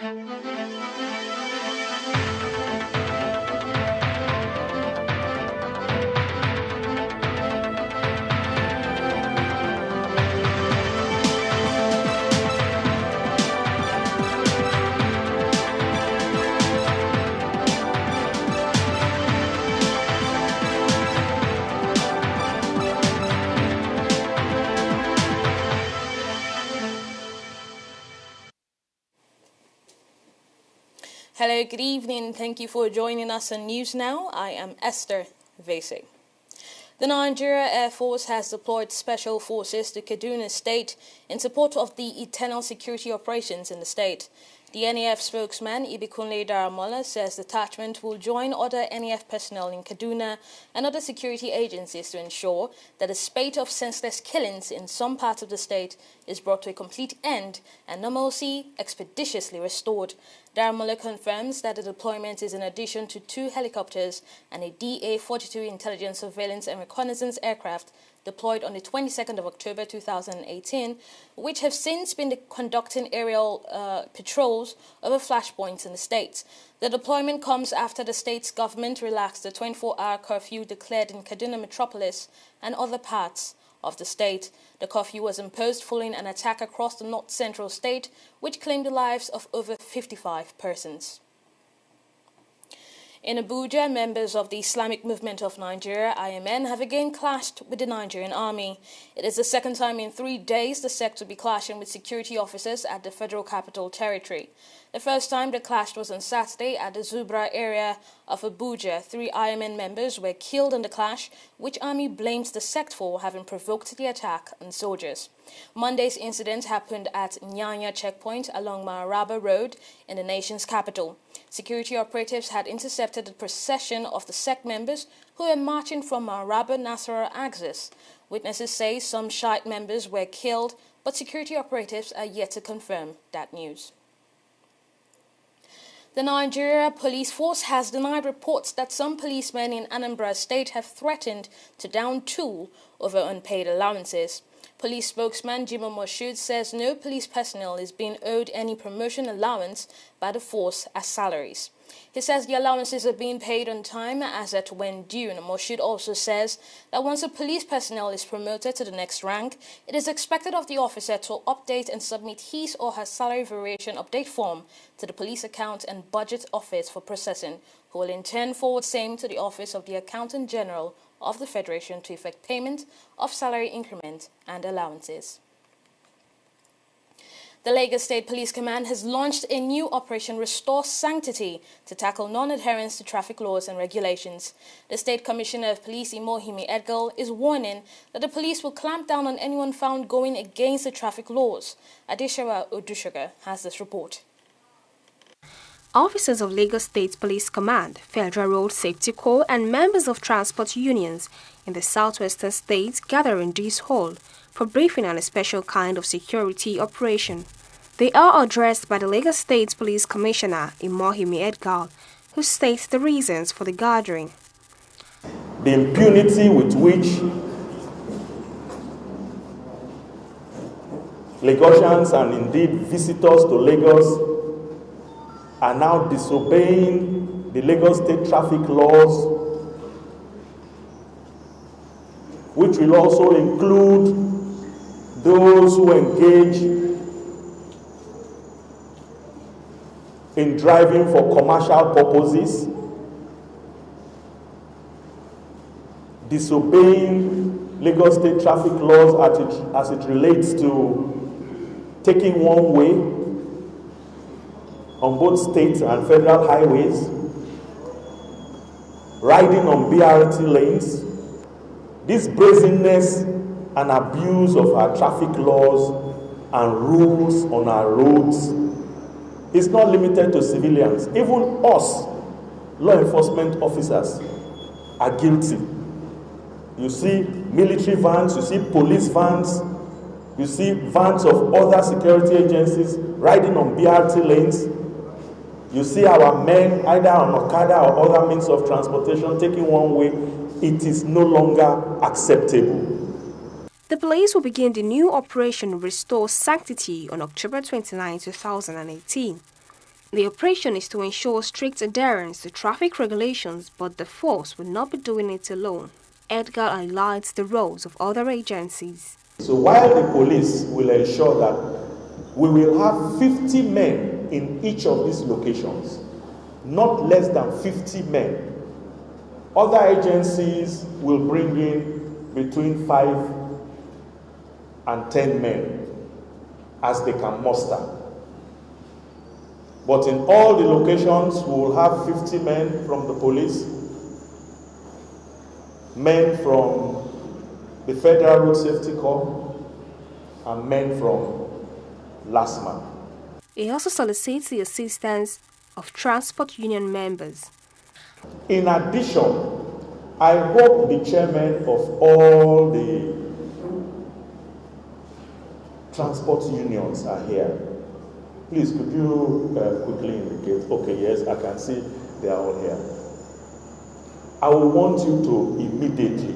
Hello, good evening. Thank you for joining us on News Now. I am Esther Vese. The Nigeria Air Force has deployed special forces to Kaduna State in support of the internal security operations in the state. The NAF spokesman, Ibikunle Daramola, says the detachment will join other NAF personnel in Kaduna and other security agencies to ensure that a spate of senseless killings in some parts of the state is brought to a complete end and normalcy expeditiously restored. Daramola confirms that the deployment is in addition to 2 helicopters and a DA-42 intelligence, surveillance and reconnaissance aircraft deployed on the 22nd of October 2018, which have since been conducting aerial patrols over flashpoints in the state. The deployment comes after the state's government relaxed the 24-hour curfew declared in Kaduna metropolis and other parts of the state. The curfew was imposed following an attack across the north-central state, which claimed the lives of over 55 persons. In Abuja, members of the Islamic Movement of Nigeria, IMN, have again clashed with the Nigerian army. It is the second time in 3 days the sect will be clashing with security officers at the Federal Capital Territory. The first time the clash was on Saturday at the Zubra area of Abuja. 3 IMN members were killed in the clash, which army blames the sect for having provoked the attack on soldiers. Monday's incident happened at Nyanya checkpoint along Maraba Road in the nation's capital. Security operatives had intercepted the procession of the sect members who were marching from Maraba Nasara axis. Witnesses say some Shiite members were killed, but security operatives are yet to confirm that news. The Nigeria Police Force has denied reports that some policemen in Anambra State have threatened to down tool over unpaid allowances. Police spokesman Jimo Moshood says no police personnel is being owed any promotion allowance by the force as salaries. He says the allowances are being paid on time as at when due. And Moshood also says that once a police personnel is promoted to the next rank, it is expected of the officer to update and submit his or her salary variation update form to the Police Account and Budget Office for processing, who will in turn forward same to the Office of the Accountant General of the Federation to effect payment of salary increment and allowances. The Lagos State Police Command has launched a new Operation Restore Sanctity to tackle non-adherence to traffic laws and regulations. The State Commissioner of Police, Imohimi Edgal, is warning that the police will clamp down on anyone found going against the traffic laws. Adeshawa Odushoga has this report. Officers of Lagos State Police Command, Federal Road Safety Corps and members of transport unions in the southwestern states gather in this hall for briefing on a special kind of security operation. They are addressed by the Lagos State Police Commissioner, Imohimi Edgal, who states the reasons for the gathering. The impunity with which Lagosians and indeed visitors to Lagos are now disobeying the Lagos State traffic laws, which will also include those who engage in driving for commercial purposes, disobeying Lagos State traffic laws as it relates to taking one way on both state and federal highways, riding on BRT lanes. This brazenness and abuse of our traffic laws and rules on our roads is not limited to civilians. Even us, law enforcement officers, are guilty. You see military vans, you see police vans, you see vans of other security agencies riding on BRT lanes. You see our men either on Okada or other means of transportation taking one way. It is no longer acceptable. The police will begin the new Operation Restore Sanctity on October 29, 2018. The operation is to ensure strict adherence to traffic regulations, but the force will not be doing it alone. Edgar highlights the roles of other agencies. So while the police will ensure that we will have 50 men in each of these locations, not less than 50 men, other agencies will bring in between 5 and 10 men as they can muster. But in all the locations, we will have 50 men from the police, men from the Federal Road Safety Corps, and men from LASMA. He also solicits the assistance of transport union members. In addition, I hope the chairmen of all the transport unions are here. Please, could you quickly indicate? Okay, yes, I can see they are all here. I will want you to immediately,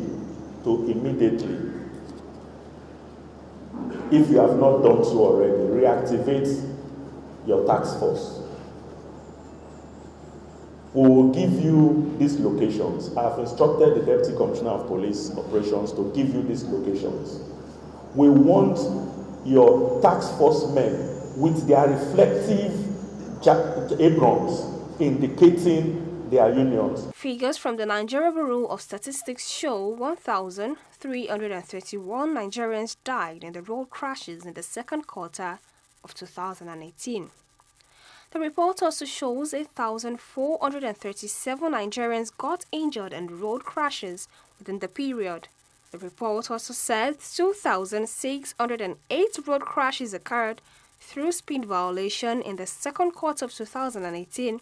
if you have not done so already, reactivate your task force. We will give you these locations. I have instructed the Deputy Commissioner of Police Operations to give you these locations. We want your task force men with their reflective aprons indicating their unions. Figures from the Nigeria Bureau of Statistics show 1,331 Nigerians died in the road crashes in the second quarter of 2018. The report also shows 8,437 Nigerians got injured in road crashes within the period. The report also said 2,608 road crashes occurred through speed violation in the second quarter of 2018,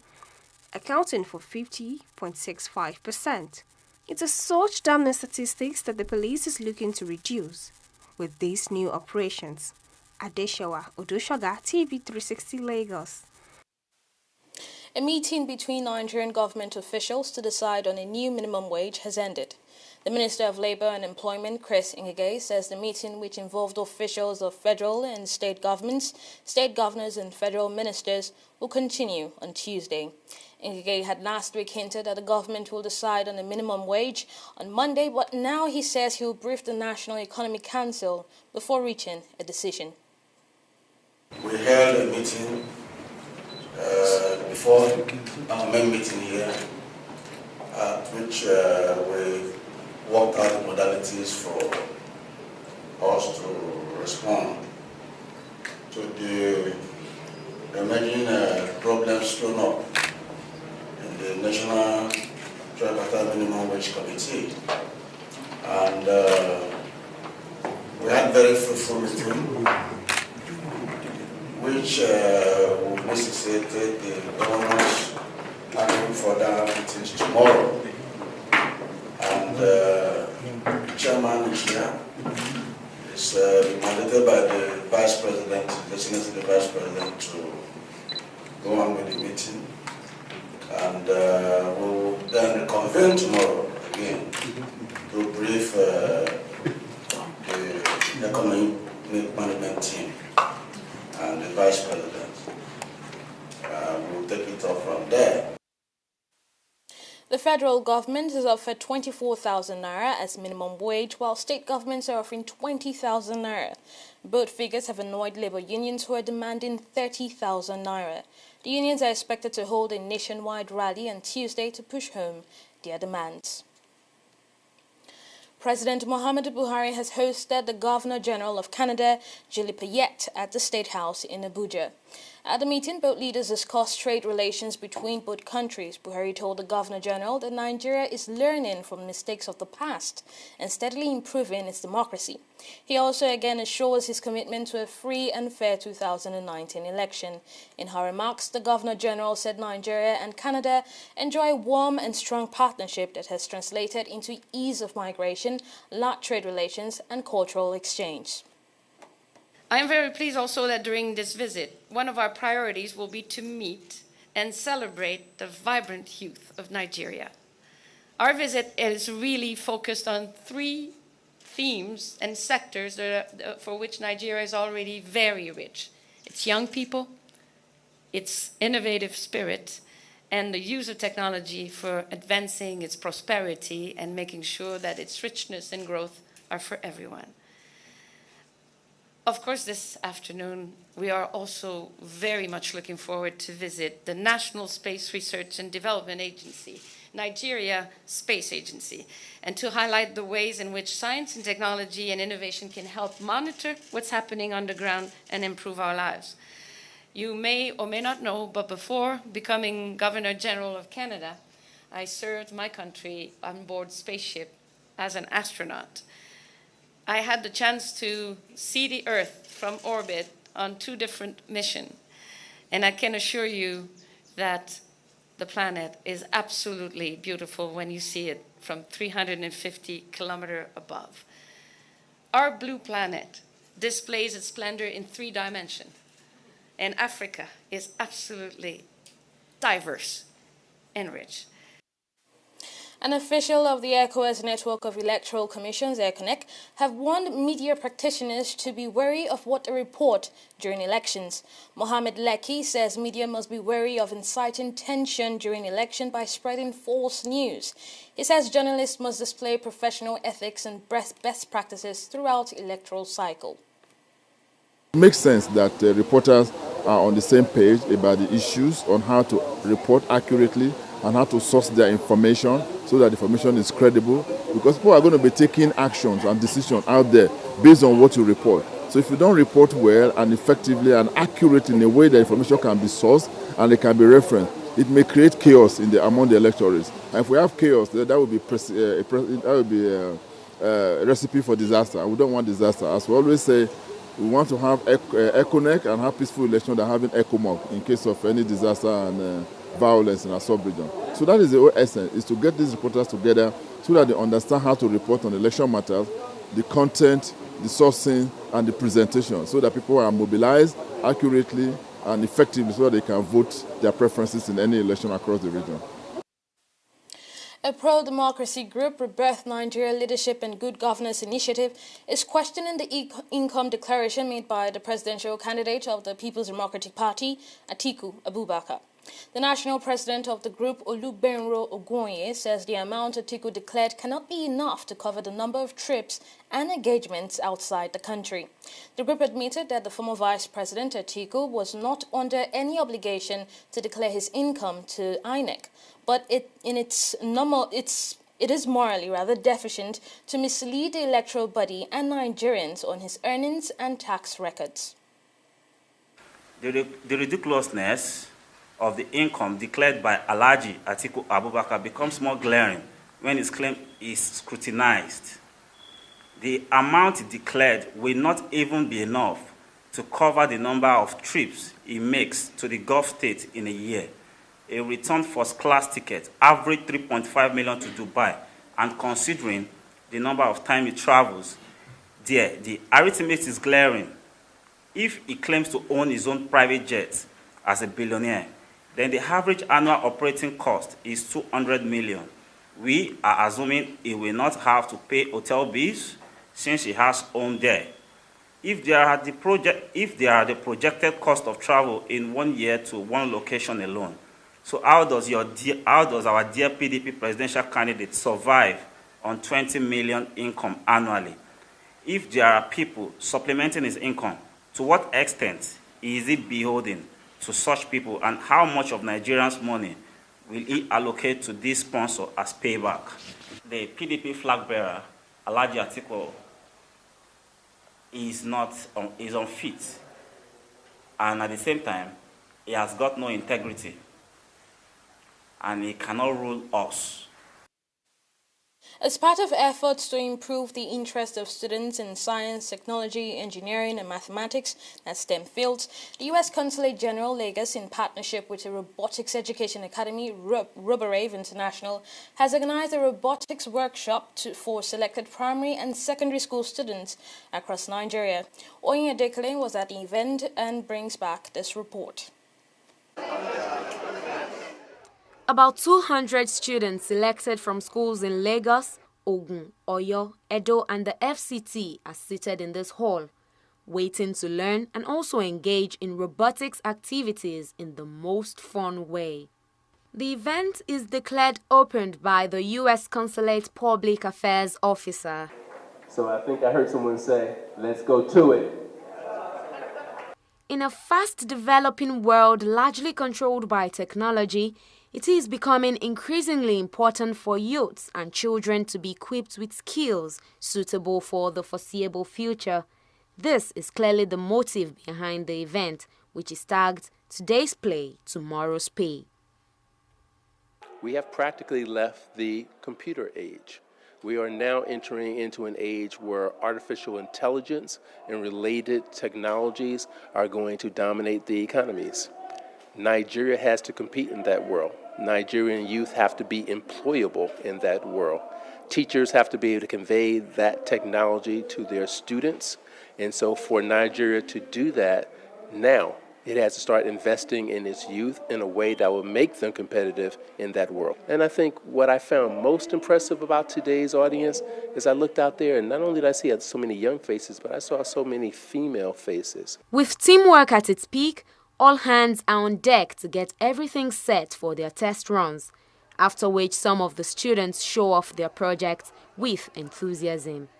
accounting for 50.65%. It is such damning statistics that the police is looking to reduce with these new operations. Adeshawa Odoshoga, TV360 Lagos. A meeting between Nigerian government officials to decide on a new minimum wage has ended. The Minister of Labour and Employment, Chris Ngige, says the meeting, which involved officials of federal and state governments, state governors and federal ministers, will continue on Tuesday. Ngige had last week hinted that the government will decide on the minimum wage on Monday, but now he says he will brief the National Economic Council before reaching a decision. We held a meeting before our main meeting here, at which we worked out the modalities for us to respond to the emerging problems thrown up in the National Tripartite Minimum Wage Committee. And we had very fruitful meeting, which will necessitate the governors having further meetings tomorrow. And the chairman is here. It's mandated by the vice president, designated the vice president to go on with the meeting. And we'll then reconvene tomorrow again to brief the economic management team and the vice president. We'll take it off from there. The federal government has offered 24,000 naira as minimum wage, while state governments are offering 20,000 naira. Both figures have annoyed labor unions who are demanding 30,000 naira. The unions are expected to hold a nationwide rally on Tuesday to push home their demands. President Muhammadu Buhari has hosted the Governor General of Canada, Julie Payette, at the State House in Abuja. At the meeting, both leaders discussed trade relations between both countries. Buhari told the Governor General that Nigeria is learning from mistakes of the past and steadily improving its democracy. He also again assures his commitment to a free and fair 2019 election. In her remarks, the Governor General said Nigeria and Canada enjoy a warm and strong partnership that has translated into ease of migration, large trade relations, and cultural exchange. I am very pleased also that during this visit, one of our priorities will be to meet and celebrate the vibrant youth of Nigeria. Our visit is really focused on three themes and sectors for which Nigeria is already very rich. It's young people, its innovative spirit, and the use of technology for advancing its prosperity and making sure that its richness and growth are for everyone. Of course, this afternoon, we are also very much looking forward to visit the National Space Research and Development Agency, Nigeria Space Agency, and to highlight the ways in which science and technology and innovation can help monitor what's happening underground and improve our lives. You may or may not know, but before becoming Governor General of Canada, I served my country on board spaceship as an astronaut. I had the chance to see the Earth from orbit on 2 different missions, and I can assure you that the planet is absolutely beautiful when you see it from 350 kilometers above. Our blue planet displays its splendor in 3 dimensions. And Africa is absolutely diverse and rich. An official of the ECOWAS network of electoral commissions, ECONEC, have warned media practitioners to be wary of what they report during elections. Mohamed Lekki says media must be wary of inciting tension during election by spreading false news. He says journalists must display professional ethics and best practices throughout the electoral cycle. It makes sense that reporters are on the same page about the issues on how to report accurately and how to source their information so that the information is credible, because people are going to be taking actions and decisions out there based on what you report. So if you don't report well and effectively and accurately in a way that information can be sourced and it can be referenced, it may create chaos among the electorates. And if we have chaos, that would be a recipe for disaster. We don't want disaster. As we always say, we want to have ECONEC and have peaceful elections than having ECOMOG in case of any disaster and violence in our sub-region. So that is the whole essence, is to get these reporters together so that they understand how to report on election matters, the content, the sourcing, and the presentation, so that people are mobilized accurately and effectively so that they can vote their preferences in any election across the region. A pro-democracy group, Rebirth Nigeria Leadership and Good Governance Initiative, is questioning the income declaration made by the presidential candidate of the People's Democratic Party, Atiku Abubakar. The national president of the group, Olubenro Ogunye, says the amount Atiku declared cannot be enough to cover the number of trips and engagements outside the country. The group admitted that the former vice president, Atiku, was not under any obligation to declare his income to INEC, but it is morally rather deficient to mislead the electoral body and Nigerians on his earnings and tax records. The ridiculousness of the income declared by Alhaji Atiku Abubakar becomes more glaring when his claim is scrutinized. The amount declared will not even be enough to cover the number of trips he makes to the Gulf states in a year. A return first-class ticket averaged 3.5 million to Dubai, and considering the number of times he travels there, the arithmetic is glaring. If he claims to own his own private jet as a billionaire, then the average annual operating cost is 200 million. We are assuming he will not have to pay hotel bills since he has owned there. If they are the projected cost of travel in 1 year to one location alone, so how does our dear PDP presidential candidate survive on 20 million income annually? If there are people supplementing his income, to what extent is he beholden to such people, and how much of Nigerians' money will he allocate to this sponsor as payback? The PDP flag bearer, Alhaji Atiku, is unfit, and at the same time, he has got no integrity, and he cannot rule us. As part of efforts to improve the interest of students in science, technology, engineering, and mathematics, that's STEM fields, the U.S. Consulate General Lagos, in partnership with the Robotics Education Academy, Robotics International, has organized a robotics workshop for selected primary and secondary school students across Nigeria. Oyin Adekale was at the event and brings back this report. About 200 students selected from schools in Lagos, Ogun, Oyo, Edo and the FCT are seated in this hall. waiting to learn and also engage in robotics activities in the most fun way. The event is declared opened by the U.S. Consulate Public Affairs Officer. So I think I heard someone say, let's go to it. In a fast-developing world largely controlled by technology, it is becoming increasingly important for youths and children to be equipped with skills suitable for the foreseeable future. This is clearly the motive behind the event, which is tagged Today's Play, Tomorrow's Pay. We have practically left the computer age. We are now entering into an age where artificial intelligence and related technologies are going to dominate the economies. Nigeria has to compete in that world. Nigerian youth have to be employable in that world. Teachers have to be able to convey that technology to their students. And so for Nigeria to do that now, it has to start investing in its youth in a way that will make them competitive in that world. And I think what I found most impressive about today's audience is I looked out there and not only did I see so many young faces, but I saw so many female faces. With teamwork at its peak, all hands are on deck to get everything set for their test runs, after which some of the students show off their projects with enthusiasm.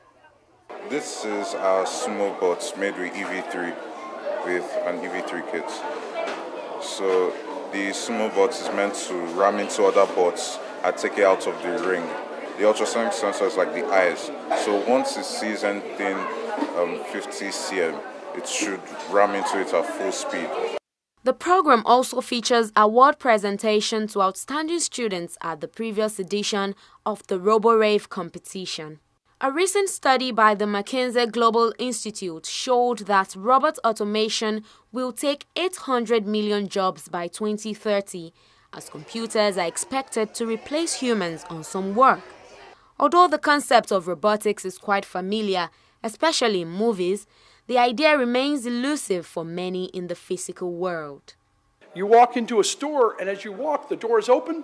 This is our small bots made with EV3. With an EV3 kit. So the small bot is meant to ram into other bots and take it out of the ring. The ultrasonic sensor is like the eyes. So once it sees anything 50 cm, it should ram into it at full speed. The program also features award presentation to outstanding students at the previous edition of the RoboRave competition. A recent study by the McKinsey Global Institute showed that robot automation will take 800 million jobs by 2030, as computers are expected to replace humans on some work. Although the concept of robotics is quite familiar, especially in movies, the idea remains elusive for many in the physical world. You walk into a store, and as you walk, the doors open.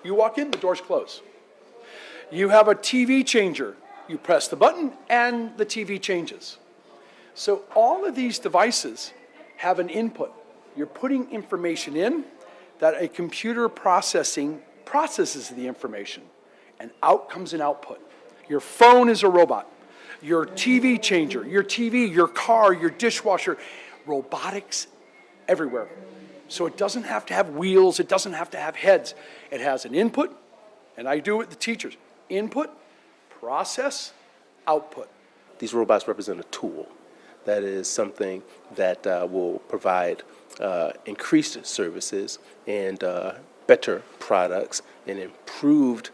You walk in, the doors close. You have a TV changer. You press the button and the TV changes. So all of these devices have an input. You're putting information in that a computer processes the information, and out comes an output. Your phone is a robot. Your TV changer, your TV, your car, your dishwasher, robotics everywhere. So it doesn't have to have wheels, it doesn't have to have heads. It has an input, and I do it with the teachers. Input, process, output. These robots represent a tool. That is something that will provide increased services and better products and improved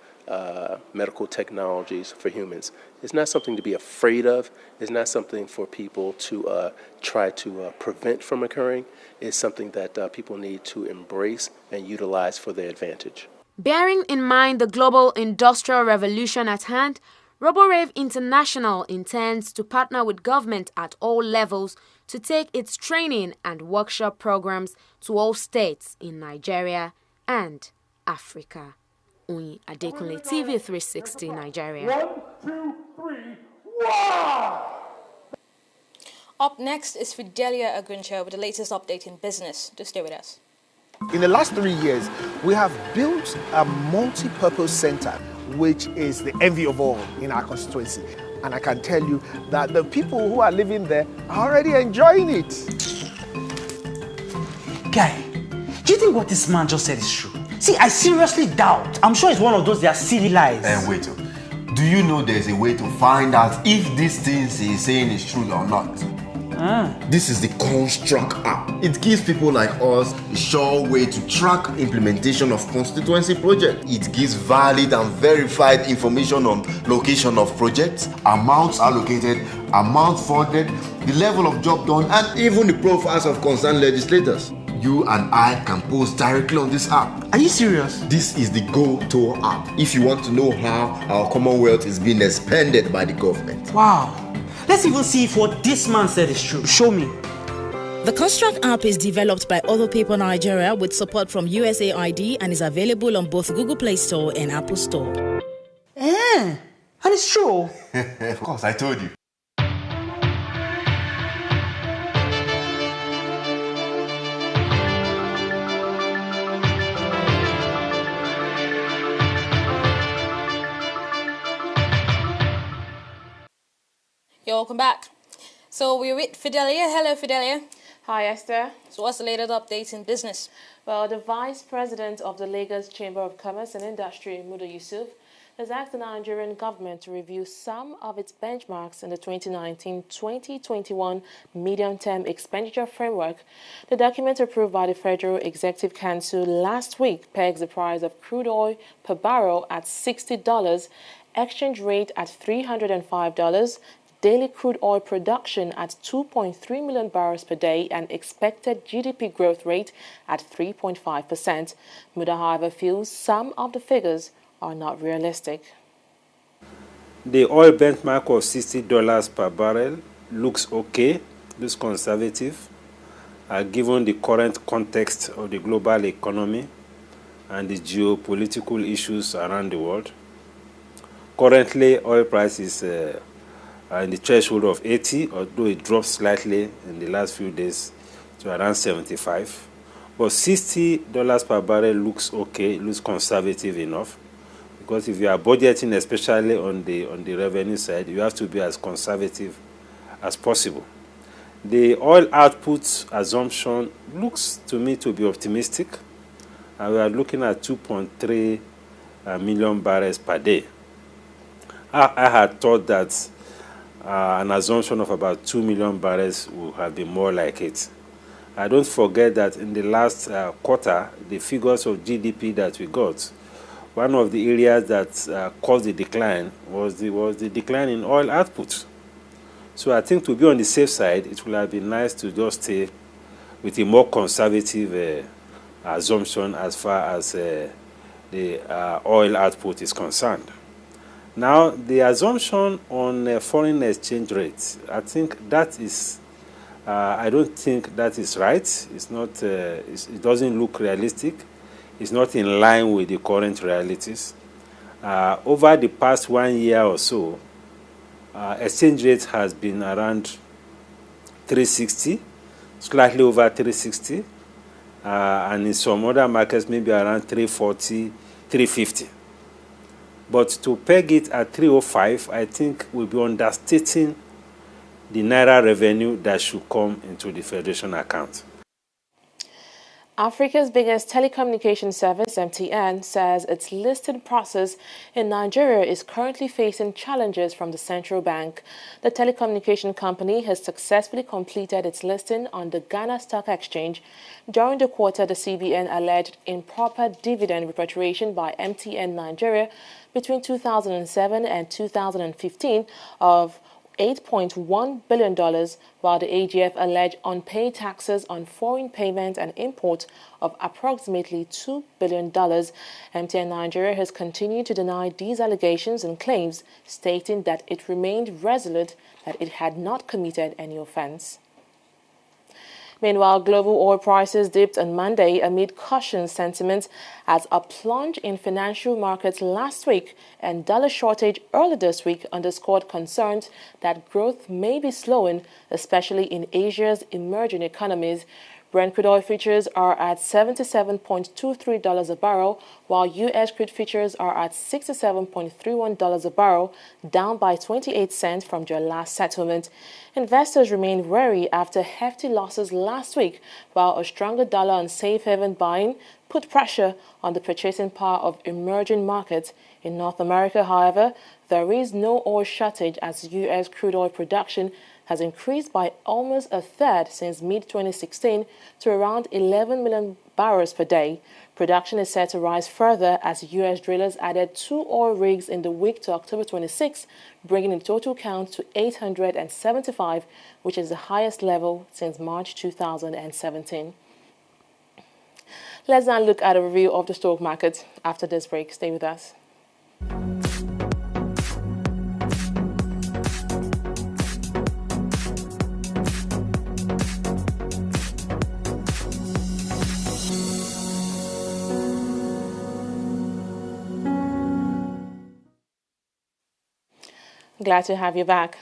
medical technologies for humans. It's not something to be afraid of. It's not something for people to try to prevent from occurring. It's something that people need to embrace and utilize for their advantage. Bearing in mind the global industrial revolution at hand, RoboRave International intends to partner with government at all levels to take its training and workshop programs to all states in Nigeria and Africa. Oyin Adekunle, TV360 Nigeria. 1, 2, 3, wow! Up next is Fidelia Aguncha with the latest update in business. Do stay with us. In the last 3 years, we have built a multi-purpose center, which is the envy of all in our constituency. And I can tell you that the people who are living there are already enjoying it. Guy, do you think what this man just said is true? See, I seriously doubt. I'm sure it's one of those their silly lies. Wait, do you know there's a way to find out if these things he's saying is true or not? This is the Construct app. It gives people like us a sure way to track implementation of constituency projects. It gives valid and verified information on location of projects, amounts allocated, amount funded, the level of job done, and even the profiles of concerned legislators. You and I can post directly on this app. Are you serious? This is the Go-To app if you want to know how our Commonwealth is being expanded by the government. Wow. Let's even see if what this man said is true. Show me. The Construct app is developed by Other People Nigeria with support from USAID and is available on both Google Play Store and Apple Store. And it's true. Of course, I told you. welcome back. So we're with Fidelia. Hello, Fidelia. Hi, Esther. So what's the latest updates in business? Well, the Vice President of the Lagos Chamber of Commerce and Industry, Muda Yusuf, has asked the Nigerian government to review some of its benchmarks in the 2019-2021 medium-term expenditure framework. The document approved by the Federal Executive Council last week pegs the price of crude oil per barrel at $60, exchange rate at $305, daily crude oil production at 2.3 million barrels per day, and expected GDP growth rate at 3.5%. Muda, however, feels some of the figures are not realistic. The oil benchmark of $60 per barrel looks okay, looks conservative, given the current context of the global economy and the geopolitical issues around the world. Currently, oil prices are in the threshold of 80, although it dropped slightly in the last few days to around 75. But $60 per barrel looks okay, it looks conservative enough. Because if you are budgeting, especially on the revenue side, you have to be as conservative as possible. The oil output assumption looks to me to be optimistic. We are looking at 2.3 million barrels per day. I had thought that an assumption of about 2 million barrels would have been more like it. Don't forget that in the last quarter, the figures of GDP that we got, one of the areas that caused the decline was the decline in oil output. So I think to be on the safe side, it would have been nice to just stay with a more conservative assumption as far as the oil output is concerned. Now, the assumption on foreign exchange rates, I think that is, I don't think that is right. It's not. It doesn't look realistic. It's not in line with the current realities. Over the past 1 year or so, exchange rate has been around 360, slightly over 360, and in some other markets maybe around 340, 350. But to peg it at 305, I think will be understating the Naira revenue that should come into the Federation account. Africa's biggest telecommunications service, MTN, says its listing process in Nigeria is currently facing challenges from the central bank. The telecommunication company has successfully completed its listing on the Ghana Stock Exchange. During the quarter, the CBN alleged improper dividend repatriation by MTN Nigeria between 2007 and 2015 of $8.1 billion, while the AGF alleged unpaid taxes on foreign payment and import of approximately $2 billion. MTN Nigeria has continued to deny these allegations and claims, stating that it remained resolute that it had not committed any offense. Meanwhile, global oil prices dipped on Monday amid cautious sentiment as a plunge in financial markets last week and dollar shortage early this week underscored concerns that growth may be slowing, especially in Asia's emerging economies. Brent crude oil futures are at $77.23 a barrel, while U.S. crude futures are at $67.31 a barrel, down by 28 cents from their last settlement. Investors remain wary after hefty losses last week, while a stronger dollar on safe haven buying put pressure on the purchasing power of emerging markets. In North America, however, there is no oil shortage as U.S. crude oil production has increased by almost a third since mid-2016 to around 11 million barrels per day. Production is set to rise further as U.S. drillers added 2 oil rigs in the week to October 26, bringing the total count to 875, which is the highest level since March 2017. Let's now look at a review of the stock market. After this break, stay with us. Glad to have you back.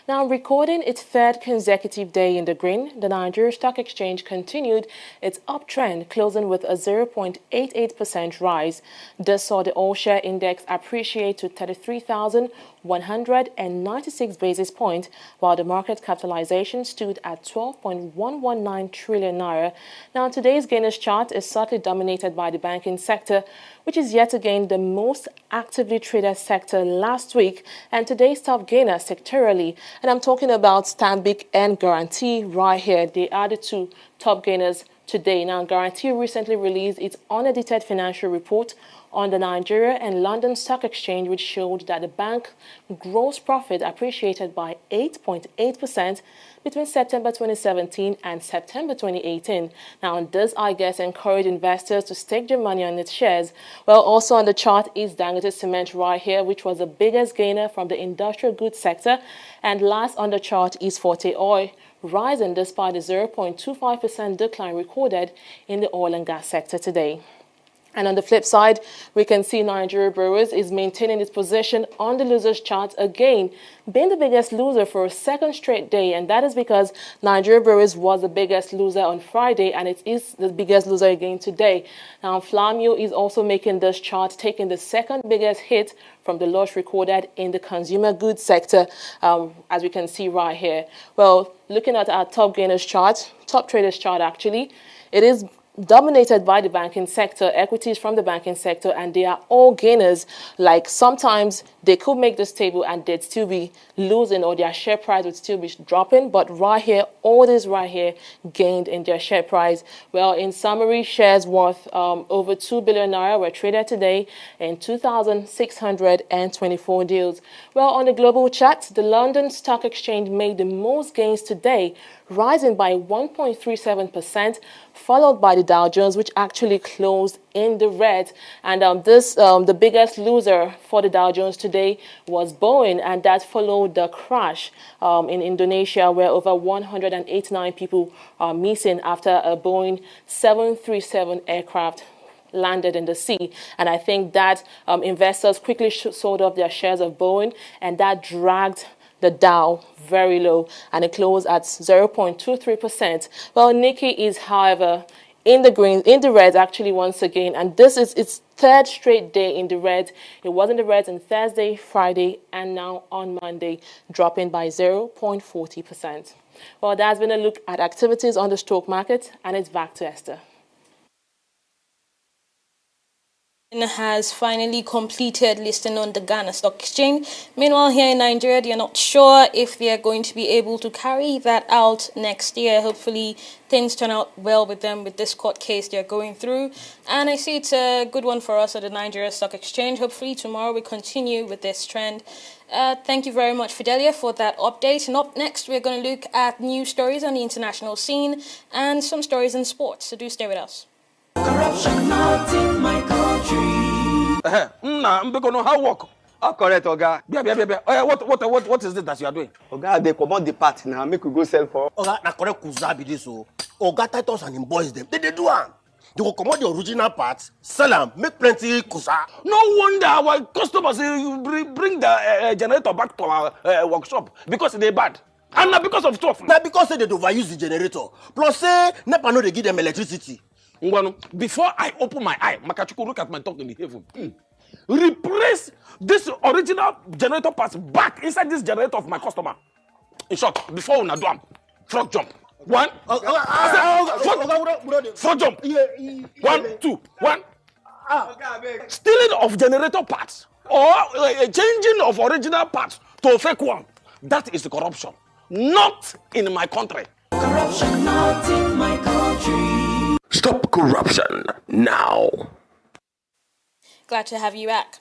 Now, recording its third consecutive day in the green, the Nigeria Stock Exchange continued its uptrend, closing with a 0.88% rise. This saw the all-share index appreciate to 33,1 196 basis points, while the market capitalization stood at 12.119 trillion naira. Now, today's gainers chart is certainly dominated by the banking sector, which is yet again the most actively traded sector last week, and today's top gainer sectorally. And I'm talking about Stanbic and Guarantee right here. They are the two top gainers today. Now, Guarantee recently released its unedited financial report on the Nigeria and London Stock Exchange, which showed that the bank gross profit appreciated by 8.8% between September 2017 and September 2018. Now, this, I guess, encouraged investors to stake their money on its shares. Well, also on the chart is Dangote Cement right here, which was the biggest gainer from the industrial goods sector. And last on the chart is Forte Oil, rising despite the 0.25% decline recorded in the oil and gas sector today. And on the flip side, we can see Nigeria Brewers is maintaining its position on the losers chart again, being the biggest loser for a second straight day. And that is because Nigeria Brewers was the biggest loser on Friday, and it is the biggest loser again today. Now, Flamio is also making this chart, taking the second biggest hit from the loss recorded in the consumer goods sector, as we can see right here. Well, looking at our top gainers chart, top traders chart actually, it is dominated by the banking sector, equities from the banking sector, and they are all gainers. Like sometimes they could make this table and they'd still be losing, or their share price would still be dropping, but right here, all this right here gained in their share price. Well, in summary, shares worth over 2 billion naira were traded today in 2,624 deals. Well, on the global chart, the London Stock Exchange made the most gains today, rising by 1.37%, followed by the Dow Jones, which actually closed in the red. And the biggest loser for the Dow Jones today was Boeing, and that followed the crash in Indonesia, where over 189 people are missing after a Boeing 737 aircraft landed in the sea. And I think that investors quickly sold off their shares of Boeing, and that dragged the Dow very low, and it closed at 0.23%. Well, Nikkei is, however, in the green, in the red actually once again, and this is its third straight day in the red. It was in the red on Thursday, Friday, and now on Monday, dropping by 0.40%. Well, that's been a look at activities on the stock market, and it's back to Esther. Has finally completed listing on the Ghana Stock Exchange. Meanwhile, here in Nigeria, they are not sure if they are going to be able to carry that out next year. Hopefully, things turn out well with them with this court case they're going through. And I see it's a good one for us at the Nigeria Stock Exchange. Hopefully, tomorrow we continue with this trend. Thank you very much, Fidelia, for that update. And up next, we're going to look at news stories on the international scene and some stories in sports. So do stay with us. Corruption not in my country. How work? Oh, correct, Oga. What is it that you are doing? Oga, they command the part now. Make we go sell for. Oga, na correct kuza be this so. Oga Titus and him boys them. They do am. They will command the original parts, sell them, make plenty kuza. No wonder our customers bring the generator back to our workshop because they bad. And not because of stuff. Now because they overuse the generator. Plus say NEPA no they give them electricity. Before I open my eye, Makachuku, look at my talk in the heaven. Replace this original generator parts back inside this generator of my customer. In short, before una do am, frog jump. One, frog jump. 1, 2, 1. Stealing of generator parts or changing of original parts to a fake one. That is the corruption. Not in my country. Corruption not in my country. Stop corruption now. Glad to have you back.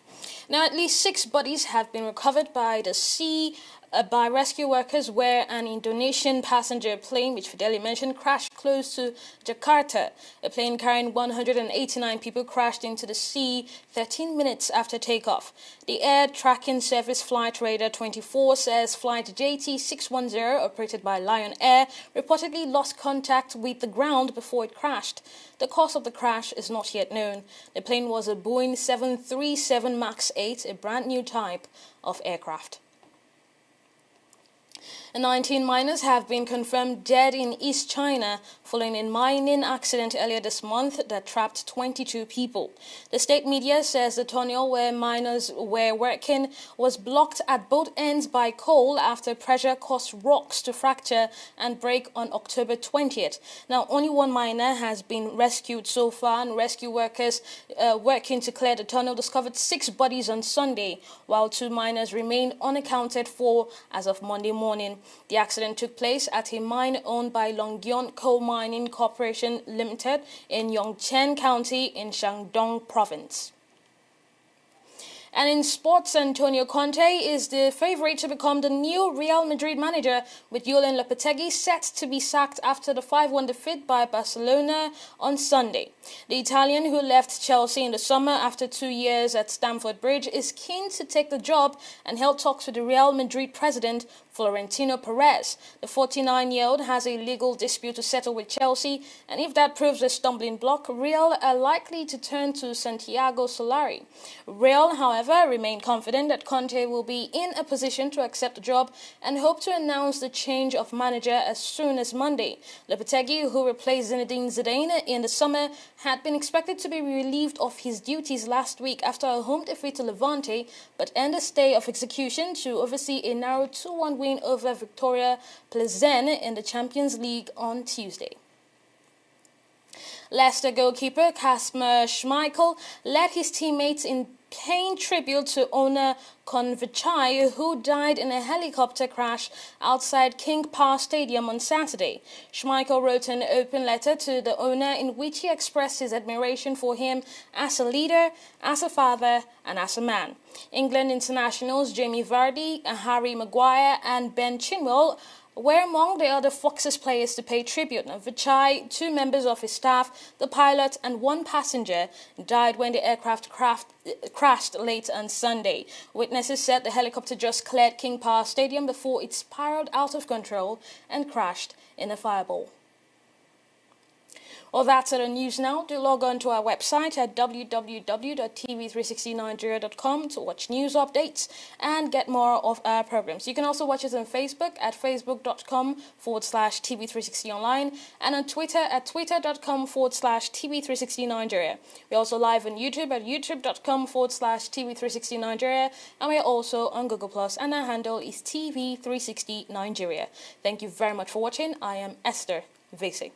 Now, at least 6 bodies have been recovered by the sea by rescue workers where an Indonesian passenger plane, which Fideli mentioned, crashed close to Jakarta. A plane carrying 189 people crashed into the sea 13 minutes after takeoff. The Air Tracking Service Flight Radar 24 says flight JT610, operated by Lion Air, reportedly lost contact with the ground before it crashed. The cause of the crash is not yet known. The plane was a Boeing 737 MAX 8, a brand new type of aircraft. 19 miners have been confirmed dead in East China following a mining accident earlier this month that trapped 22 people. The state media says the tunnel where miners were working was blocked at both ends by coal after pressure caused rocks to fracture and break on October 20th. Now, only one miner has been rescued so far, and rescue workers working to clear the tunnel discovered 6 bodies on Sunday, while 2 miners remain unaccounted for as of Monday morning. The accident took place at a mine owned by Longyeon Coal Mining Corporation Limited in Yongchen County in Shandong Province. And in sports, Antonio Conte is the favorite to become the new Real Madrid manager, with Julen Lopetegui set to be sacked after the 5-1 defeat by Barcelona on Sunday. The Italian, who left Chelsea in the summer after 2 years at Stamford Bridge, is keen to take the job and held talks with the Real Madrid president, Florentino Perez. The 49-year-old has a legal dispute to settle with Chelsea, and if that proves a stumbling block, Real are likely to turn to Santiago Solari. Real, however, remain confident that Conte will be in a position to accept the job and hope to announce the change of manager as soon as Monday. Lopetegui, who replaced Zinedine Zidane in the summer, had been expected to be relieved of his duties last week after a home defeat to Levante, but earned a stay of execution to oversee a narrow 2-1 win over Victoria Plzen in the Champions League on Tuesday. Leicester goalkeeper Kasper Schmeichel led his teammates in paying tribute to owner Konvichai, who died in a helicopter crash outside King Power Stadium on Saturday. Schmeichel wrote an open letter to the owner in which he expressed his admiration for him as a leader, as a father, and as a man. England internationals Jamie Vardy, Harry Maguire, and Ben Chilwell were among the other Foxes players to pay tribute. Now, Vichai, 2 members of his staff, the pilot, and 1 passenger died when the aircraft crashed late on Sunday. Witnesses said the helicopter just cleared King Power Stadium before it spiraled out of control and crashed in a fireball. Well, that's it on news now. Do log on to our website at www.tv360nigeria.com to watch news updates and get more of our programs. You can also watch us on Facebook at facebook.com/TV360online and on Twitter at twitter.com/TV360Nigeria. We're also live on YouTube at youtube.com/TV360Nigeria, and we're also on Google Plus, and our handle is TV360 Nigeria. Thank you very much for watching. I am Esther Vasey.